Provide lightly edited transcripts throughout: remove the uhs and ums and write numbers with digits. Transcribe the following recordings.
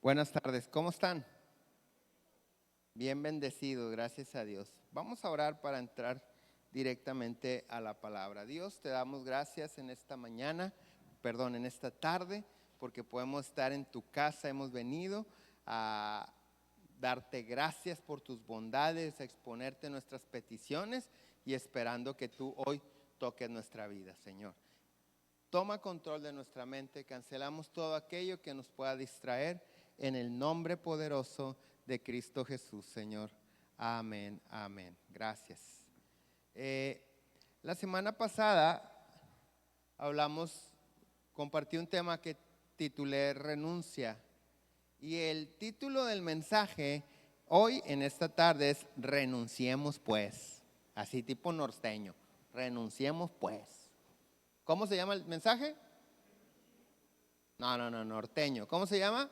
Buenas tardes, ¿cómo están? Bien bendecidos, gracias a Dios. Vamos a orar para entrar directamente a la palabra. Dios, te damos gracias en esta en esta tarde, porque podemos estar en tu casa. Hemos venido a darte gracias por tus bondades, a exponerte nuestras peticiones y esperando que tú hoy toques nuestra vida, Señor. Toma control de nuestra mente, cancelamos todo aquello que nos pueda distraer en el nombre poderoso de Cristo Jesús, Señor. Amén, amén. Gracias. La semana pasada compartí un tema que titulé Renuncia. Y el título del mensaje hoy en esta tarde es Renunciemos pues. Así tipo norteño. Renunciemos pues. ¿Cómo se llama el mensaje? No, norteño. ¿Cómo se llama?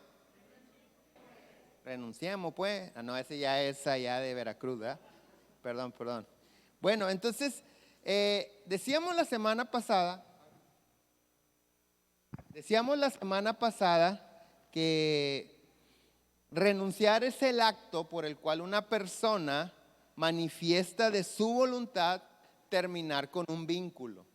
Renunciemos pues. No, ese ya es allá de Veracruz, ¿verdad? Perdón. Bueno, entonces, decíamos la semana pasada que renunciar es el acto por el cual una persona manifiesta de su voluntad terminar con un vínculo.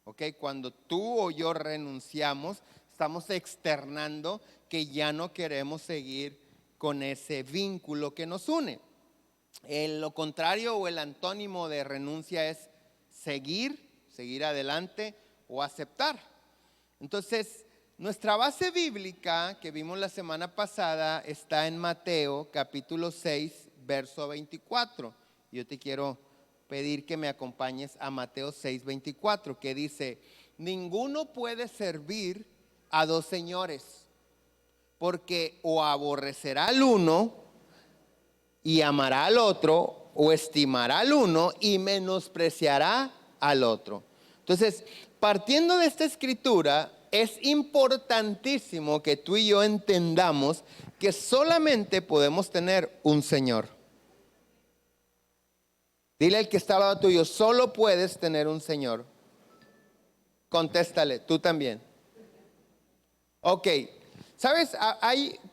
¿Ok? Cuando tú o yo renunciamos, estamos externando que ya no queremos seguir con ese vínculo que nos une. Lo contrario o el antónimo de renuncia es seguir adelante o aceptar. Entonces, nuestra base bíblica que vimos la semana pasada está en Mateo capítulo 6, verso 24. Yo te quiero pedir que me acompañes a Mateo 6, 24, que dice: ninguno puede servir a dos señores, porque o aborrecerá al uno y amará al otro, o estimará al uno y menospreciará al otro. Entonces, partiendo de esta escritura, es importantísimo que tú y yo entendamos que solamente podemos tener un Señor. Dile al que está al lado tuyo, solo puedes tener un Señor. Contéstale, tú también. Ok, ¿sabes?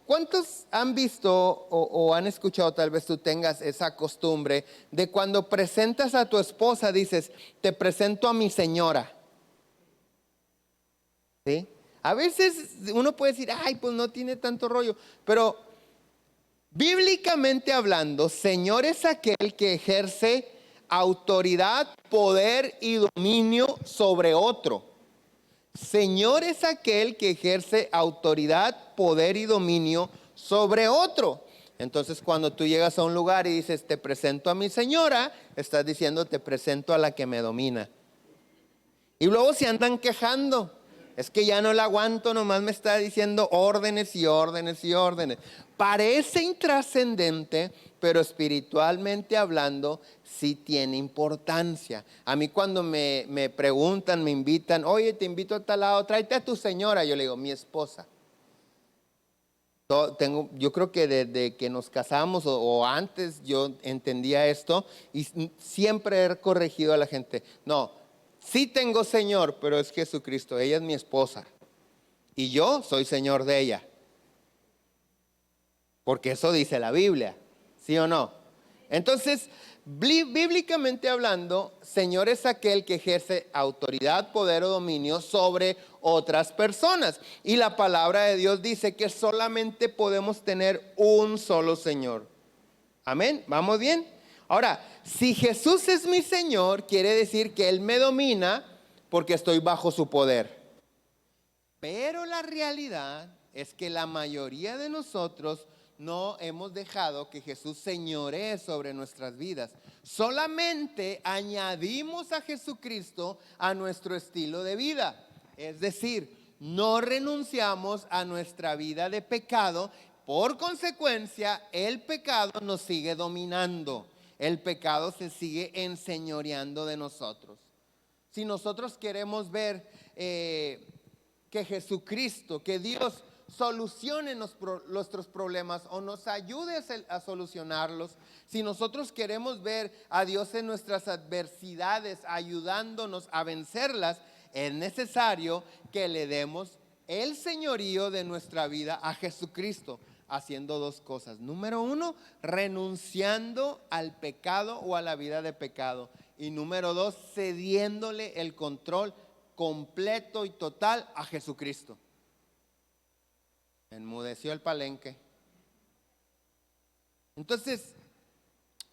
¿Cuántos han visto o han escuchado, tal vez tú tengas esa costumbre de cuando presentas a tu esposa, dices, te presento a mi señora? ¿Sí? A veces uno puede decir, ay, pues no tiene tanto rollo, pero bíblicamente hablando, señor es aquel que ejerce autoridad, poder y dominio sobre otro. Señor es aquel que ejerce autoridad, poder y dominio sobre otro. Entonces, cuando tú llegas a un lugar y dices, te presento a mi señora, estás diciendo, te presento a la que me domina. Y luego se andan quejando. Es que ya no la aguanto, nomás me está diciendo órdenes y órdenes y órdenes. Parece intrascendente, pero espiritualmente hablando, sí tiene importancia. A mí cuando me preguntan, me invitan, oye, te invito a tal lado, tráete a tu señora. Yo le digo, mi esposa. Yo creo que desde que nos casamos o antes yo entendía esto y siempre he corregido a la gente. No, sí tengo Señor, pero es Jesucristo. Ella es mi esposa y yo soy Señor de ella. Porque eso dice la Biblia, ¿sí o no? Entonces, bíblicamente hablando, Señor es aquel que ejerce autoridad, poder o dominio sobre otras personas. Y la palabra de Dios dice que solamente podemos tener un solo Señor. Amén, ¿vamos bien? Ahora, si Jesús es mi Señor, quiere decir que Él me domina porque estoy bajo su poder. Pero la realidad es que la mayoría de nosotros no hemos dejado que Jesús señoree sobre nuestras vidas. Solamente añadimos a Jesucristo a nuestro estilo de vida. Es decir, no renunciamos a nuestra vida de pecado. Por consecuencia, el pecado nos sigue dominando. El pecado se sigue enseñoreando de nosotros. Si nosotros queremos ver que Jesucristo, que Dios solucione nuestros problemas o nos ayude a solucionarlos, si nosotros queremos ver a Dios en nuestras adversidades ayudándonos a vencerlas, es necesario que le demos el señorío de nuestra vida a Jesucristo, haciendo dos cosas. Número uno, renunciando al pecado o a la vida de pecado. Y número dos, cediéndole el control completo y total a Jesucristo. Enmudeció el palenque. Entonces,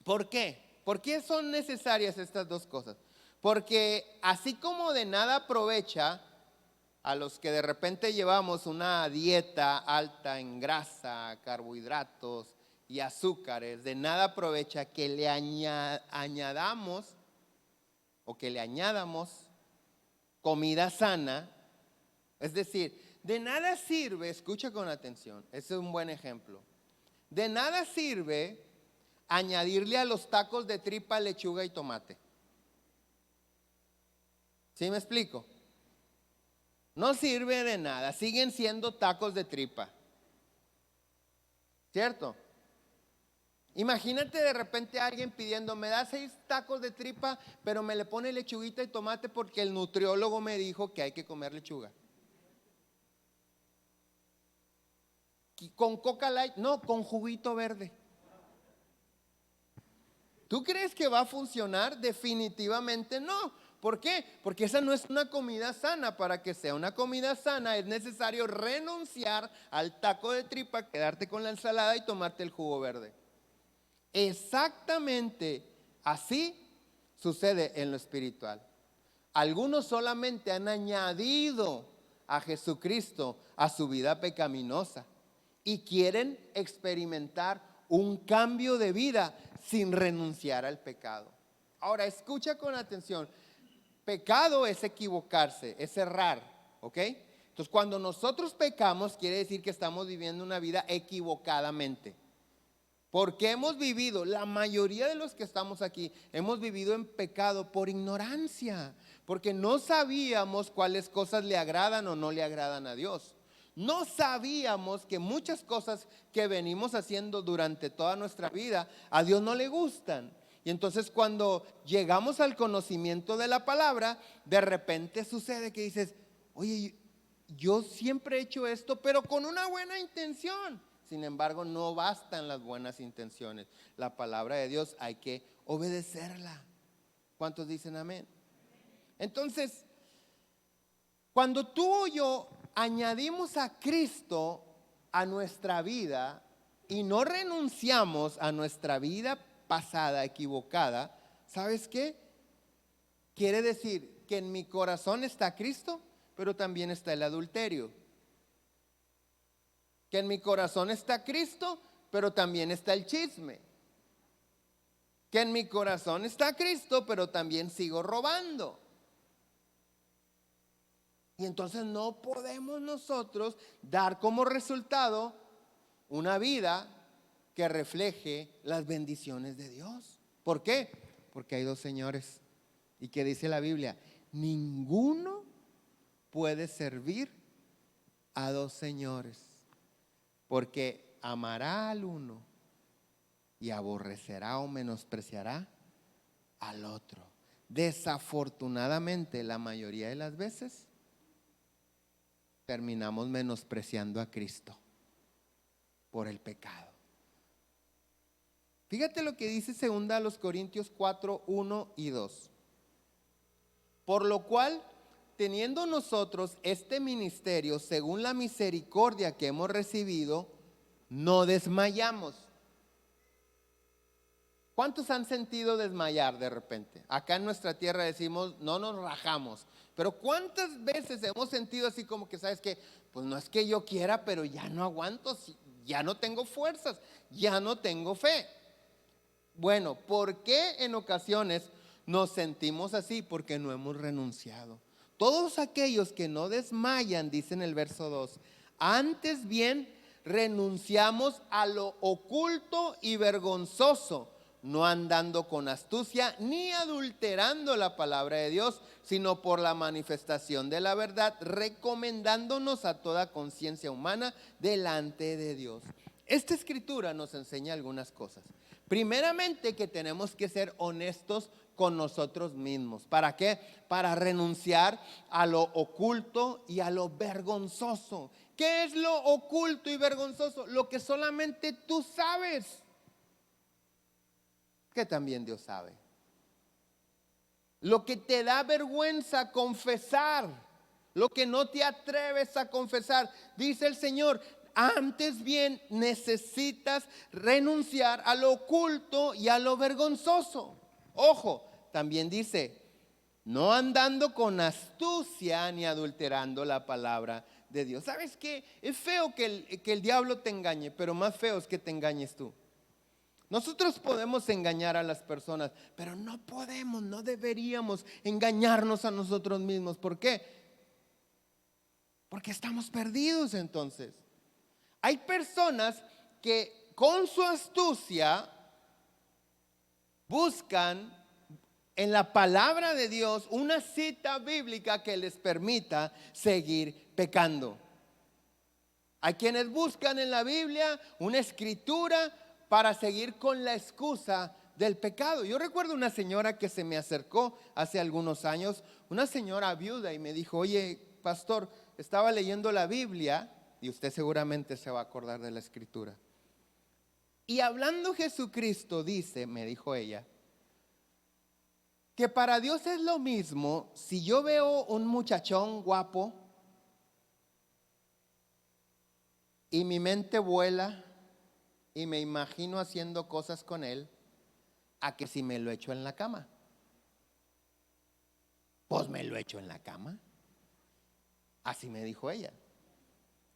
¿por qué? ¿Por qué son necesarias estas dos cosas? Porque así como de nada aprovecha a los que de repente llevamos una dieta alta en grasa, carbohidratos y azúcares, de nada aprovecha que le añadamos comida sana. Es decir, de nada sirve, escucha con atención, ese es un buen ejemplo. De nada sirve añadirle a los tacos de tripa lechuga y tomate. ¿Sí me explico? No sirve de nada, siguen siendo tacos de tripa. ¿Cierto? Imagínate de repente a alguien pidiendo, me da 6 tacos de tripa, pero me le pone lechuguita y tomate porque el nutriólogo me dijo que hay que comer lechuga. ¿Con Coca Light? No, con juguito verde. ¿Tú crees que va a funcionar? Definitivamente no. ¿Por qué? Porque esa no es una comida sana. Para que sea una comida sana es necesario renunciar al taco de tripa, quedarte con la ensalada y tomarte el jugo verde. Exactamente así sucede en lo espiritual. Algunos solamente han añadido a Jesucristo a su vida pecaminosa y quieren experimentar un cambio de vida sin renunciar al pecado. Ahora, escucha con atención. Pecado es equivocarse, es errar, ¿ok? Entonces, cuando nosotros pecamos, quiere decir que estamos viviendo una vida equivocadamente. Porque hemos vivido, la mayoría de los que estamos aquí, hemos vivido en pecado por ignorancia. Porque no sabíamos cuáles cosas le agradan o no le agradan a Dios. No sabíamos que muchas cosas que venimos haciendo durante toda nuestra vida a Dios no le gustan. Y entonces cuando llegamos al conocimiento de la palabra, de repente sucede que dices, oye, yo siempre he hecho esto, pero con una buena intención. Sin embargo, no bastan las buenas intenciones. La palabra de Dios hay que obedecerla. ¿Cuántos dicen amén? Entonces, cuando tú y yo añadimos a Cristo a nuestra vida y no renunciamos a nuestra vida pasada, equivocada, ¿sabes qué? Quiere decir que en mi corazón está Cristo, pero también está el adulterio. Que en mi corazón está Cristo, pero también está el chisme. Que en mi corazón está Cristo, pero también sigo robando. Y entonces no podemos nosotros dar como resultado una vida que refleje las bendiciones de Dios. ¿Por qué? Porque hay dos señores. ¿Y qué dice la Biblia? Ninguno puede servir a dos señores, porque amará al uno y aborrecerá o menospreciará al otro. Desafortunadamente, la mayoría de las veces terminamos menospreciando a Cristo por el pecado. Fíjate lo que dice 2 Corintios 4, 1 y 2. Por lo cual, teniendo nosotros este ministerio según la misericordia que hemos recibido, no desmayamos. ¿Cuántos han sentido desmayar de repente? Acá en nuestra tierra decimos, no nos rajamos. Pero ¿cuántas veces hemos sentido así como que, sabes que, pues no es que yo quiera, pero ya no aguanto, ya no tengo fuerzas, ya no tengo fe? Bueno, ¿por qué en ocasiones nos sentimos así? Porque no hemos renunciado. Todos aquellos que no desmayan, dice en el verso 2, antes bien renunciamos a lo oculto y vergonzoso, no andando con astucia ni adulterando la palabra de Dios, sino por la manifestación de la verdad, recomendándonos a toda conciencia humana delante de Dios. Esta escritura nos enseña algunas cosas. Primeramente, que tenemos que ser honestos con nosotros mismos. ¿Para qué? Para renunciar a lo oculto y a lo vergonzoso. ¿Qué es lo oculto y vergonzoso? Lo que solamente tú sabes, que también Dios sabe. Lo que te da vergüenza confesar, lo que no te atreves a confesar. Dice el Señor, antes bien necesitas renunciar a lo oculto y a lo vergonzoso. Ojo, también dice, no andando con astucia ni adulterando la palabra de Dios. ¿Sabes qué? Es feo que el diablo te engañe, pero más feo es que te engañes tú. Nosotros podemos engañar a las personas, pero no podemos, no deberíamos engañarnos a nosotros mismos. ¿Por qué? Porque estamos perdidos entonces. Hay personas que con su astucia buscan en la palabra de Dios una cita bíblica que les permita seguir pecando. Hay quienes buscan en la Biblia una escritura para seguir con la excusa del pecado. Yo recuerdo una señora que se me acercó hace algunos años, una señora viuda, y me dijo, oye, pastor, estaba leyendo la Biblia, y usted seguramente se va a acordar de la escritura. Y hablando Jesucristo dice, me dijo ella, que para Dios es lo mismo si yo veo un muchachón guapo y mi mente vuela y me imagino haciendo cosas con él, a que si me lo echo en la cama. Pues me lo echo en la cama. Así me dijo ella.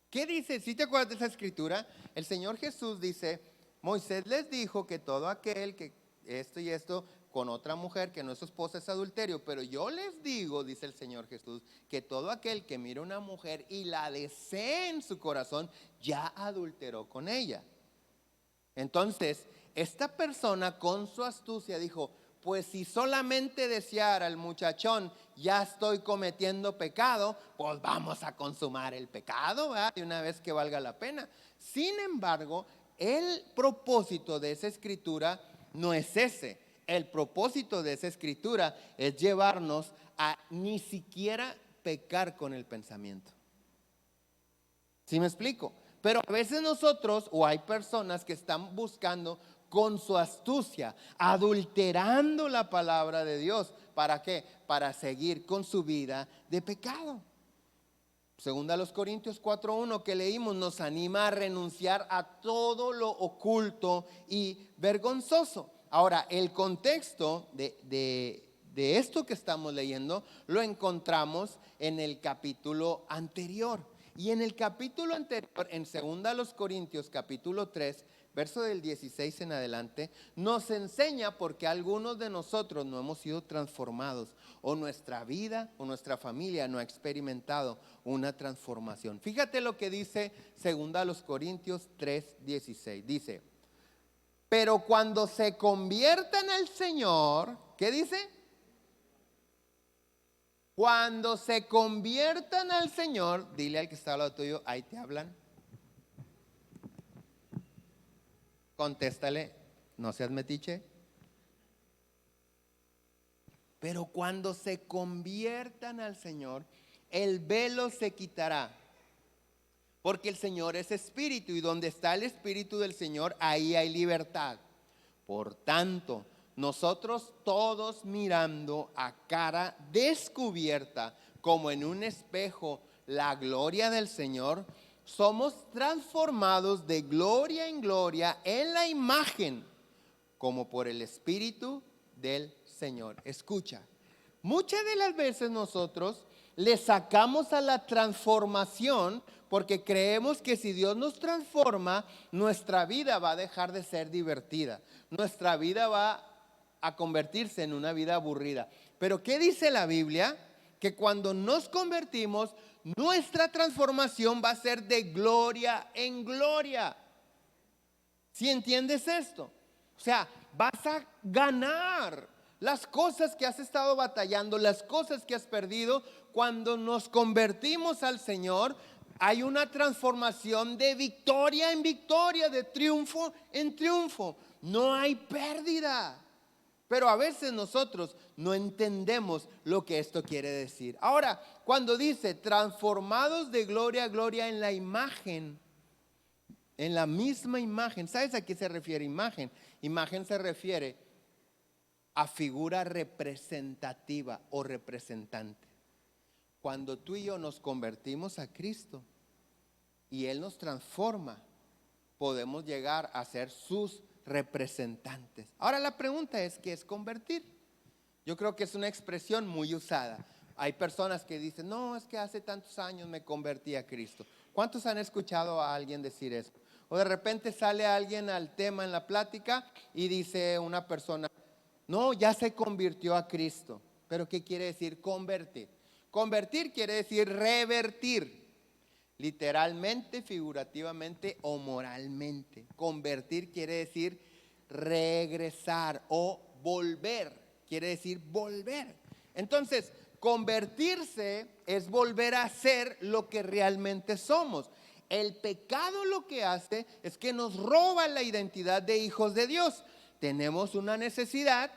¿Qué dice? Si te acuerdas de esa escritura, el Señor Jesús dice, Moisés les dijo que todo aquel que esto y esto con otra mujer que no es su esposa es adulterio, pero yo les digo, dice el Señor Jesús, que todo aquel que mira a una mujer y la desee en su corazón, ya adulteró con ella. Entonces, esta persona con su astucia dijo, pues si solamente deseara al muchachón, ya estoy cometiendo pecado, pues vamos a consumar el pecado, ¿verdad? De una vez que valga la pena. Sin embargo, el propósito de esa escritura no es ese. El propósito de esa escritura es llevarnos a ni siquiera pecar con el pensamiento. ¿Sí me explico? Pero a veces nosotros, o hay personas que están buscando con su astucia, adulterando la palabra de Dios. ¿Para qué? Para seguir con su vida de pecado. Segunda a los Corintios 4:1 que leímos nos anima a renunciar a todo lo oculto y vergonzoso. Ahora, el contexto de esto que estamos leyendo lo encontramos en el capítulo anterior. Y en el capítulo anterior, en 2 Corintios capítulo 3, verso del 16 en adelante, nos enseña por qué algunos de nosotros no hemos sido transformados, o nuestra vida o nuestra familia no ha experimentado una transformación. Fíjate lo que dice 2 Corintios 3, 16. Dice, pero cuando se conviertan al Señor, ¿qué dice? Cuando se conviertan al Señor, dile al que está al lado tuyo, ahí te hablan. Contéstale, no seas metiche. Pero cuando se conviertan al Señor, el velo se quitará. Porque el Señor es espíritu y donde está el espíritu del Señor, ahí hay libertad. Por tanto, nosotros todos mirando a cara descubierta, como en un espejo, la gloria del Señor, somos transformados de gloria en gloria en la imagen, como por el Espíritu del Señor. Escucha, muchas de las veces nosotros le sacamos a la transformación porque creemos que si Dios nos transforma, nuestra vida va a dejar de ser divertida. Nuestra vida va a convertirse en una vida aburrida. Pero ¿qué dice la Biblia? Que cuando nos convertimos, nuestra transformación va a ser de gloria en gloria. ¿Sí entiendes esto? O sea, vas a ganar las cosas que has estado batallando, las cosas que has perdido. Cuando nos convertimos al Señor, hay una transformación de victoria en victoria, de triunfo en triunfo. No hay pérdida. Pero a veces nosotros no entendemos lo que esto quiere decir. Ahora, cuando dice transformados de gloria a gloria en la imagen, en la misma imagen, ¿sabes a qué se refiere imagen? Imagen se refiere a figura representativa o representante. Cuando tú y yo nos convertimos a Cristo y Él nos transforma, podemos llegar a ser sus representantes. Ahora la pregunta es, ¿qué es convertir? Yo creo que es una expresión muy usada. Hay personas que dicen, no, es que hace tantos años me convertí a Cristo. ¿Cuántos han escuchado a alguien decir eso? O de repente sale alguien al tema en la plática y dice una persona, no, ya se convirtió a Cristo. ¿Pero qué quiere decir convertir? Convertir quiere decir revertir. Literalmente, figurativamente o moralmente. Convertir quiere decir regresar o volver. Quiere decir volver. Entonces, convertirse es volver a ser lo que realmente somos. El pecado lo que hace es que nos roba la identidad de hijos de Dios. Tenemos una necesidad.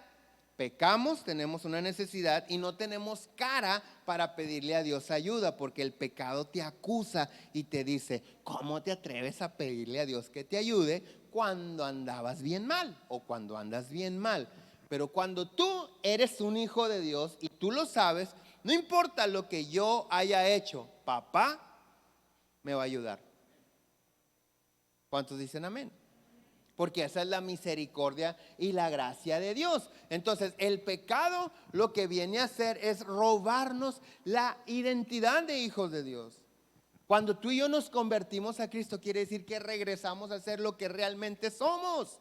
Pecamos, tenemos una necesidad y no tenemos cara para pedirle a Dios ayuda, porque el pecado te acusa y te dice, ¿cómo te atreves a pedirle a Dios que te ayude cuando andabas bien mal o cuando andas bien mal? Pero cuando tú eres un hijo de Dios y tú lo sabes, no importa lo que yo haya hecho, papá me va a ayudar. ¿Cuántos dicen amén? Porque esa es la misericordia y la gracia de Dios. Entonces, el pecado lo que viene a hacer es robarnos la identidad de hijos de Dios. Cuando tú y yo nos convertimos a Cristo, quiere decir que regresamos a ser lo que realmente somos.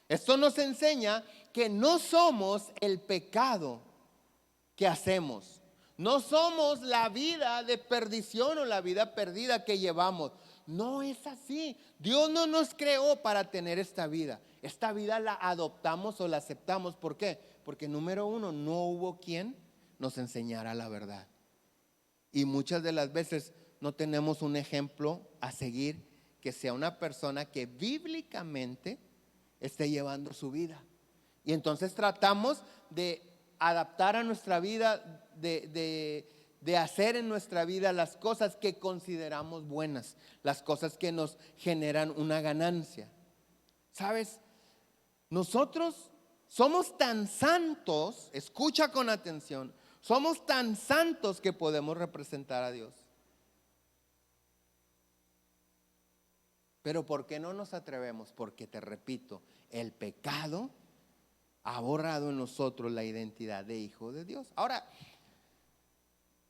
Esto nos enseña que no somos el pecado que hacemos. No somos la vida de perdición o la vida perdida que llevamos. No es así. Dios no nos creó para tener esta vida. Esta vida la adoptamos o la aceptamos. ¿Por qué? Porque número uno, no hubo quien nos enseñara la verdad. Y muchas de las veces no tenemos un ejemplo a seguir que sea una persona que bíblicamente esté llevando su vida. Y entonces tratamos de adaptar a nuestra vida, de hacer en nuestra vida las cosas que consideramos buenas, las cosas que nos generan una ganancia. ¿Sabes? Nosotros somos tan santos, escucha con atención, somos tan santos que podemos representar a Dios. Pero ¿por qué no nos atrevemos? Porque te repito, el pecado ha borrado en nosotros la identidad de hijo de Dios. Ahora,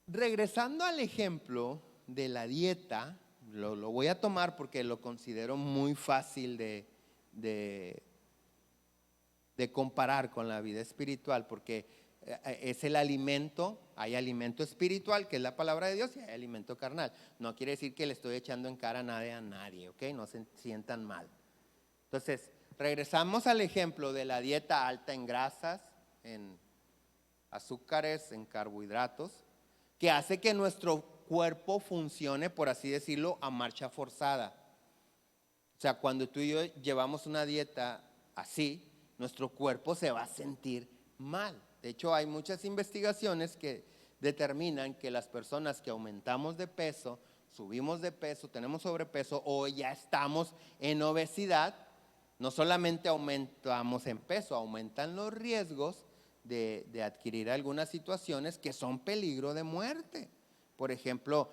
regresando al ejemplo de la dieta, lo voy a tomar porque lo considero muy fácil de comparar con la vida espiritual, porque es el alimento, hay alimento espiritual que es la palabra de Dios y hay alimento carnal. No quiere decir que le estoy echando en cara a nadie, ¿ok? No se sientan mal. Entonces, regresamos al ejemplo de la dieta alta en grasas, en azúcares, en carbohidratos, que hace que nuestro cuerpo funcione, por así decirlo, a marcha forzada. O sea, cuando tú y yo llevamos una dieta así, nuestro cuerpo se va a sentir mal. De hecho, hay muchas investigaciones que determinan que las personas que aumentamos de peso, subimos de peso, tenemos sobrepeso o ya estamos en obesidad, no solamente aumentamos en peso, aumentan los riesgos de adquirir algunas situaciones que son peligro de muerte. Por ejemplo,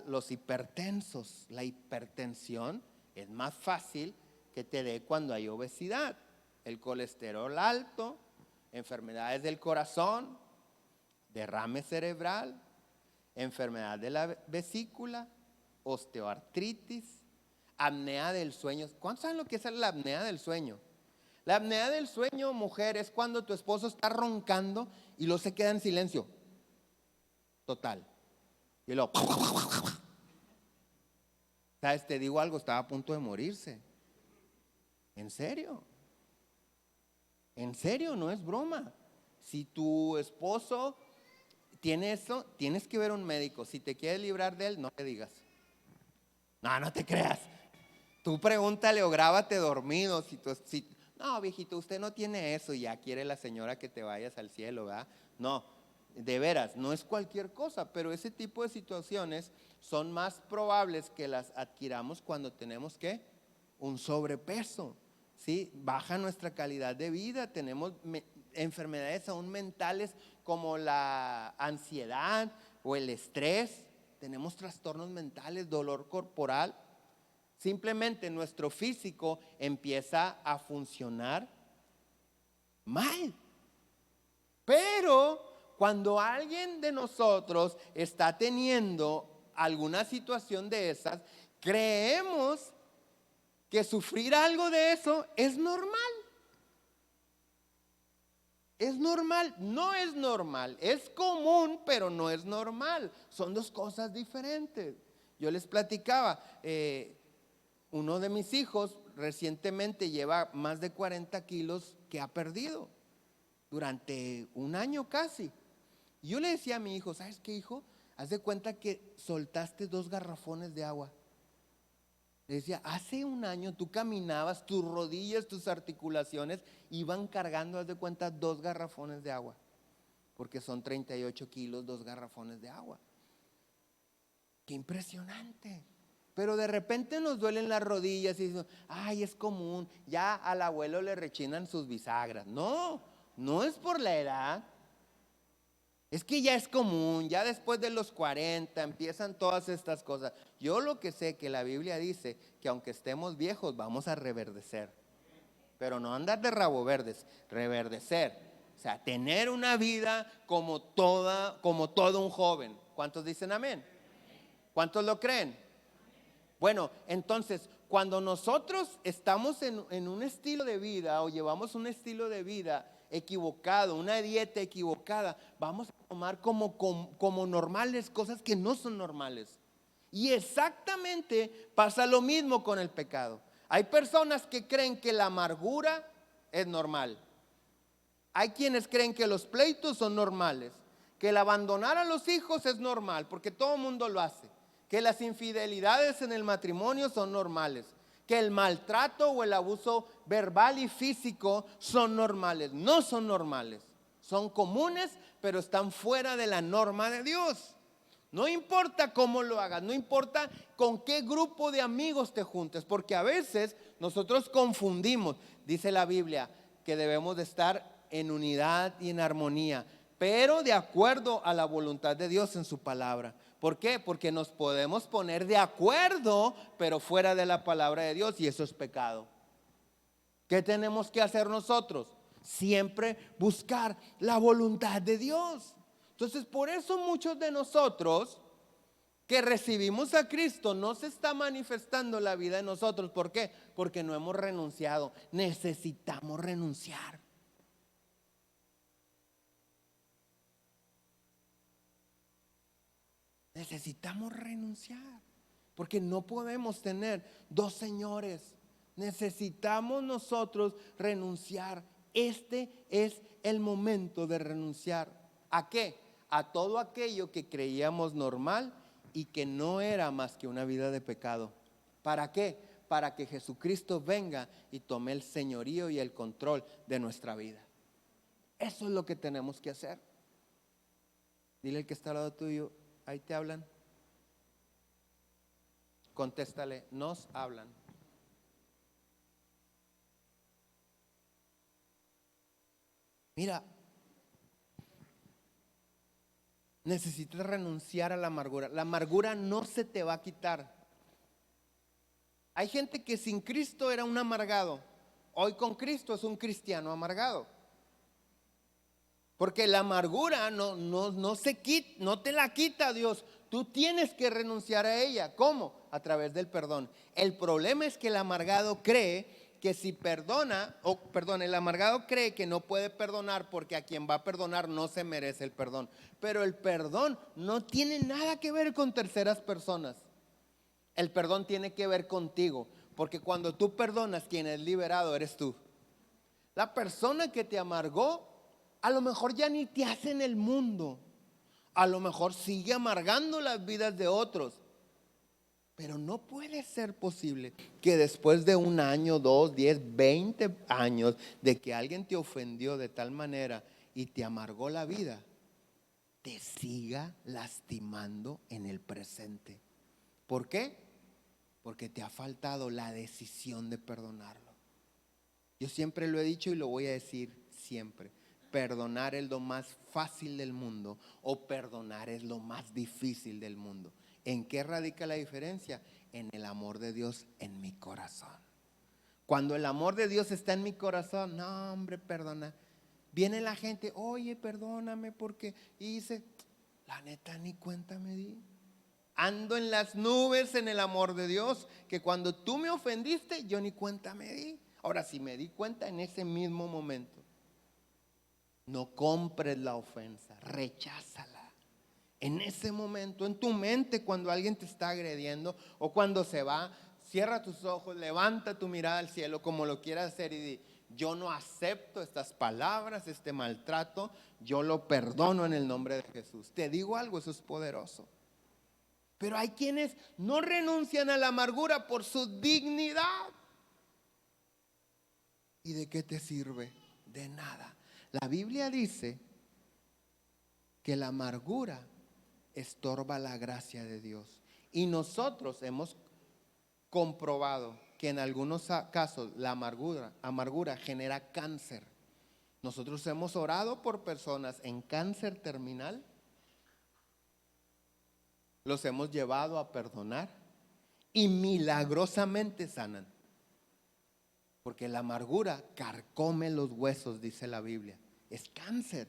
los hipertensos. La hipertensión es más fácil que te dé cuando hay obesidad. El colesterol alto, enfermedades del corazón, derrame cerebral, enfermedad de la vesícula, osteoartritis, apnea del sueño. ¿Cuántos saben lo que es la apnea del sueño? La apnea del sueño, mujer, es cuando tu esposo está roncando y luego se queda en silencio total. Y luego, ¿sabes? Te digo algo, estaba a punto de morirse. ¿En serio? En serio, no es broma. Si tu esposo tiene eso, tienes que ver a un médico. Si te quieres librar de él, no le digas. No te creas. Tú pregúntale o grábate dormido. No, viejito, usted no tiene eso y ya quiere la señora que te vayas al cielo, ¿verdad? No, de veras, no es cualquier cosa, pero ese tipo de situaciones son más probables que las adquiramos cuando tenemos ¿qué? Un sobrepeso, ¿sí? Baja nuestra calidad de vida, tenemos enfermedades aún mentales como la ansiedad o el estrés, tenemos trastornos mentales, dolor corporal. Simplemente nuestro físico empieza a funcionar mal. Pero cuando alguien de nosotros está teniendo alguna situación de esas, creemos que sufrir algo de eso es normal. Es normal, no es normal, es común, pero no es normal. Son dos cosas diferentes. Yo les platicaba, uno de mis hijos recientemente lleva más de 40 kilos que ha perdido durante un año casi. Y yo le decía a mi hijo, ¿sabes qué, hijo? Haz de cuenta que soltaste 2 garrafones de agua. Le decía, hace un año tú caminabas, tus rodillas, tus articulaciones iban cargando, haz de cuenta, 2 garrafones de agua. Porque son 38 kilos, 2 garrafones de agua. Qué impresionante. Pero de repente nos duelen las rodillas y dicen, ay, es común, ya al abuelo le rechinan sus bisagras. No, no es por la edad. Es que ya es común, ya después de los 40 empiezan todas estas cosas. Yo lo que sé que la Biblia dice que aunque estemos viejos vamos a reverdecer. Pero no andar de rabo verdes, reverdecer. O sea, tener una vida como todo un joven. ¿Cuántos dicen amén? ¿Cuántos lo creen? Bueno, entonces, cuando nosotros estamos en un estilo de vida o llevamos un estilo de vida equivocado, una dieta equivocada, vamos a tomar como normales cosas que no son normales. Y exactamente pasa lo mismo con el pecado. Hay personas que creen que la amargura es normal. Hay quienes creen que los pleitos son normales, que el abandonar a los hijos es normal, porque todo el mundo lo hace, que las infidelidades en el matrimonio son normales, que el maltrato o el abuso verbal y físico son normales. No son normales, son comunes, pero están fuera de la norma de Dios. No importa cómo lo hagas, no importa con qué grupo de amigos te juntes, porque a veces nosotros confundimos. Dice la Biblia que debemos de estar en unidad y en armonía, pero de acuerdo a la voluntad de Dios en su palabra. ¿Por qué? Porque nos podemos poner de acuerdo, pero fuera de la palabra de Dios, y eso es pecado. ¿Qué tenemos que hacer nosotros? Siempre buscar la voluntad de Dios. Entonces, por eso muchos de nosotros que recibimos a Cristo no se está manifestando la vida en nosotros. ¿Por qué? Porque no hemos renunciado. Necesitamos renunciar. Necesitamos renunciar, porque no podemos tener 2 señores. Necesitamos nosotros renunciar. Este es el momento de renunciar. ¿A qué? A todo aquello que creíamos normal y que no era más que una vida de pecado. ¿Para qué? Para que Jesucristo venga y tome el señorío y el control de nuestra vida. Eso es lo que tenemos que hacer. Dile al que está al lado tuyo, ahí te hablan. Contéstale, nos hablan. Mira, necesitas renunciar a la amargura. La amargura no se te va a quitar. Hay gente que sin Cristo era un amargado. Hoy con Cristo es un cristiano amargado. Porque la amargura no se quita, no te la quita Dios. Tú tienes que renunciar a ella. ¿Cómo? A través del perdón. El problema es que el amargado cree que si perdona, el amargado cree que no puede perdonar porque a quien va a perdonar no se merece el perdón. Pero el perdón no tiene nada que ver con terceras personas. El perdón tiene que ver contigo, porque cuando tú perdonas, quien es liberado eres tú. La persona que te amargó, a lo mejor ya ni te hace en el mundo. A lo mejor sigue amargando las vidas de otros. Pero no puede ser posible que después de 1 año, 2, 10, 20 años de que alguien te ofendió de tal manera y te amargó la vida, te siga lastimando en el presente. ¿Por qué? Porque te ha faltado la decisión de perdonarlo. Yo siempre lo he dicho y lo voy a decir siempre. Perdonar es lo más fácil del mundo o perdonar es lo más difícil del mundo. ¿En qué radica la diferencia? En el amor de Dios en mi corazón. Cuando el amor de Dios está en mi corazón, no, hombre, perdona. Viene la gente, oye, perdóname porque hice, la neta ni cuenta me di. Ando en las nubes en el amor de Dios, que cuando tú me ofendiste, yo ni cuenta me di. Ahora, si me di cuenta en ese mismo momento, no compres la ofensa, recházala. En ese momento, en tu mente, cuando alguien te está agrediendo o cuando se va, cierra tus ojos, levanta tu mirada al cielo como lo quieras hacer y di, yo no acepto estas palabras, este maltrato, yo lo perdono en el nombre de Jesús. Te digo algo, eso es poderoso. Pero hay quienes no renuncian a la amargura por su dignidad. ¿Y de qué te sirve? De nada. La Biblia dice que la amargura estorba la gracia de Dios. Y nosotros hemos comprobado que en algunos casos la amargura genera cáncer. Nosotros hemos orado por personas en cáncer terminal, los hemos llevado a perdonar y milagrosamente sanan. Porque la amargura carcome los huesos, dice la Biblia. Es cáncer.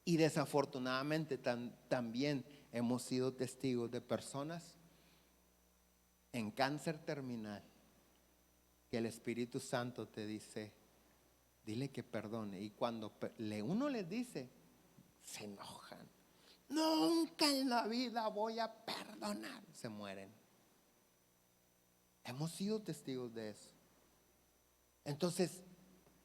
Y desafortunadamente también hemos sido testigos de personas en cáncer terminal que el Espíritu Santo te dice, dile que perdone. Y cuando uno les dice, se enojan. Nunca en la vida voy a perdonar. Se mueren. Hemos sido testigos de eso. Entonces,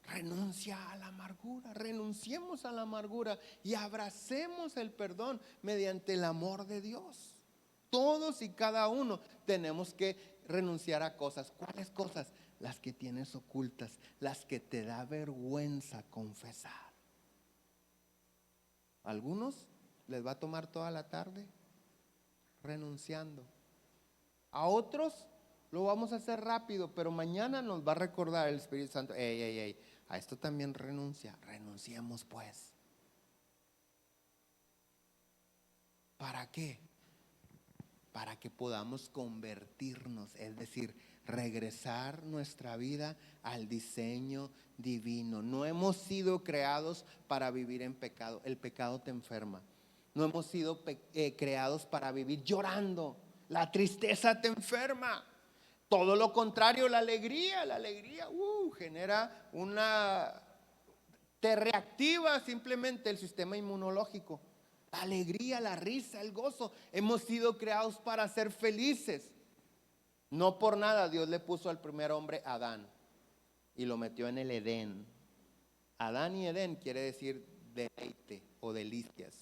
renuncia a la amargura, renunciemos a la amargura y abracemos el perdón mediante el amor de Dios. Todos y cada uno tenemos que renunciar a cosas. ¿Cuáles cosas? Las que tienes ocultas, las que te da vergüenza confesar. A algunos les va a tomar toda la tarde renunciando. A otros lo vamos a hacer rápido, pero mañana nos va a recordar el Espíritu Santo, a esto también renunciemos pues. ¿Para qué? Para que podamos convertirnos, es decir, regresar nuestra vida al diseño divino. No hemos sido creados para vivir en pecado, el pecado te enferma. No hemos sido creados para vivir llorando, la tristeza te enferma. Todo lo contrario, la alegría genera te reactiva simplemente el sistema inmunológico. La alegría, la risa, el gozo. Hemos sido creados para ser felices. No por nada Dios le puso al primer hombre Adán y lo metió en el Edén. Adán y Edén quiere decir deleite o delicias.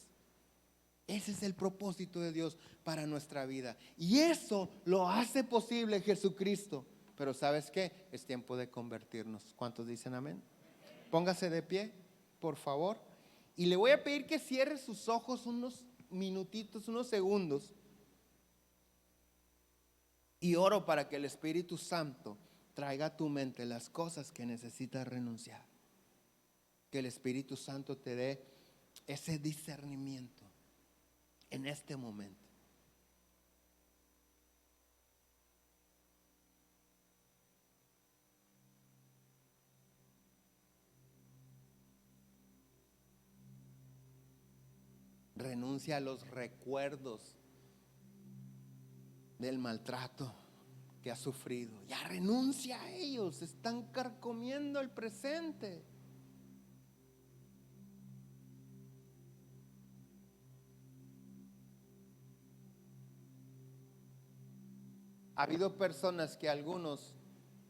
Ese es el propósito de Dios para nuestra vida. Y eso lo hace posible Jesucristo. Pero ¿sabes qué? Es tiempo de convertirnos. ¿Cuántos dicen amén? Póngase de pie, por favor. Y le voy a pedir que cierre sus ojos unos minutitos, unos segundos. Y oro para que el Espíritu Santo traiga a tu mente las cosas que necesitas renunciar. Que el Espíritu Santo te dé ese discernimiento en este momento. Renuncia a los recuerdos del maltrato que has sufrido. Ya renuncia a ellos, están carcomiendo el presente. Ha habido personas que algunos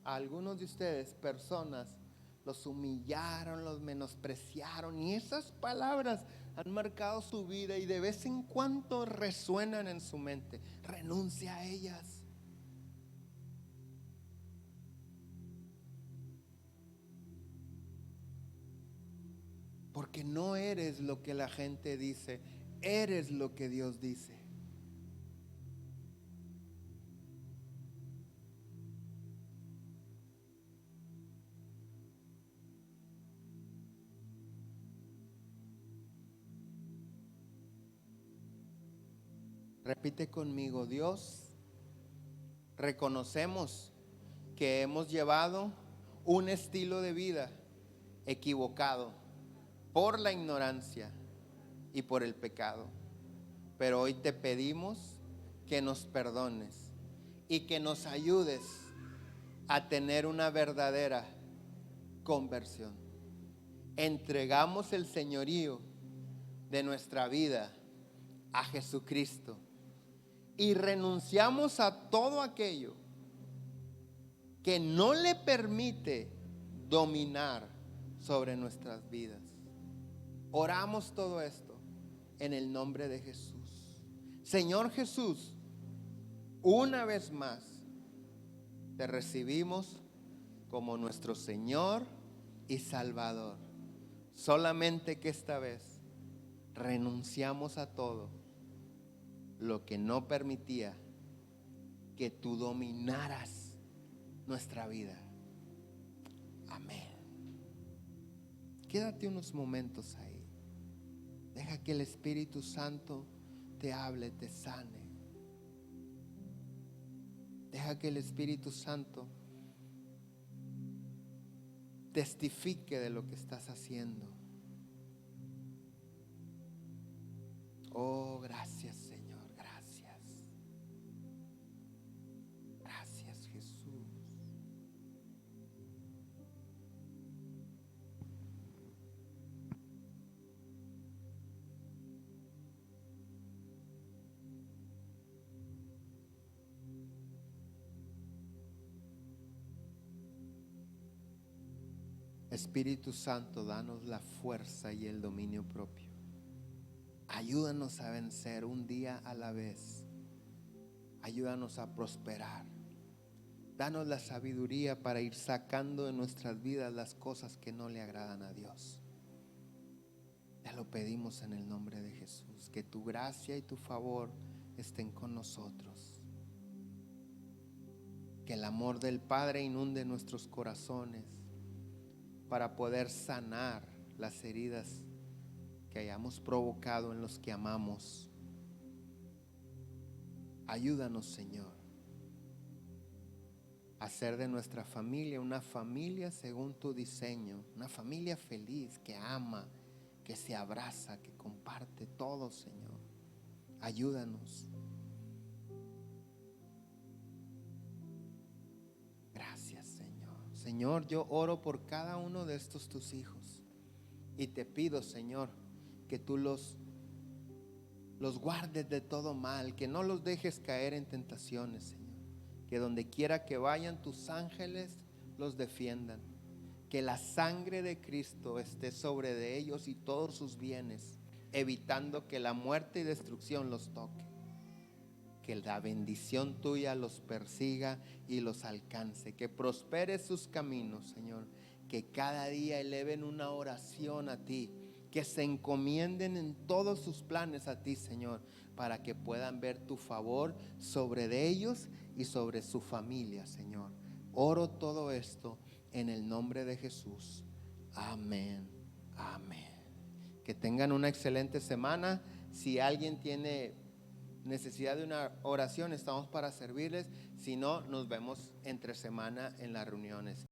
de ustedes, personas, los humillaron, los menospreciaron y esas palabras han marcado su vida y de vez en cuando resuenan en su mente. Renuncia a ellas. Porque no eres lo que la gente dice, eres lo que Dios dice. Repite conmigo: Dios, reconocemos que hemos llevado un estilo de vida equivocado por la ignorancia y por el pecado. Pero hoy te pedimos que nos perdones y que nos ayudes a tener una verdadera conversión. Entregamos el señorío de nuestra vida a Jesucristo y renunciamos a todo aquello que no le permite dominar sobre nuestras vidas. Oramos todo esto en el nombre de Jesús. Señor Jesús, una vez más te recibimos como nuestro Señor y Salvador. Solamente que esta vez renunciamos a todo lo que no permitía que tú dominaras nuestra vida. Amén. Quédate unos momentos ahí. Deja que el Espíritu Santo te hable, te sane. Deja que el Espíritu Santo testifique de lo que estás haciendo. Oh, gracias, Señor, gracias. Gracias, Jesús. Espíritu Santo, danos la fuerza y el dominio propio. Ayúdanos a vencer un día a la vez. Ayúdanos a prosperar. Danos la sabiduría para ir sacando de nuestras vidas las cosas que no le agradan a Dios. Te lo pedimos en el nombre de Jesús. Que tu gracia y tu favor estén con nosotros. Que el amor del Padre inunde nuestros corazones para poder sanar las heridas que hayamos provocado en los que amamos. Ayúdanos, Señor, a hacer de nuestra familia una familia según tu diseño, una familia feliz, que ama, que se abraza, que comparte todo, Señor. Ayúdanos. Gracias, Señor. Señor, yo oro por cada uno de estos tus hijos y te pido, Señor, que tú los guardes de todo mal, que no los dejes caer en tentaciones, Señor. Que donde quiera que vayan, tus ángeles los defiendan. Que la sangre de Cristo esté sobre de ellos y todos sus bienes, evitando que la muerte y destrucción los toque. Que la bendición tuya los persiga y los alcance. Que prospere sus caminos, Señor. Que cada día eleven una oración a ti. Que se encomienden en todos sus planes a ti, Señor, para que puedan ver tu favor sobre de ellos y sobre su familia, Señor. Oro todo esto en el nombre de Jesús. Amén. Amén. Que tengan una excelente semana. Si alguien tiene necesidad de una oración, estamos para servirles. Si no, nos vemos entre semana en las reuniones.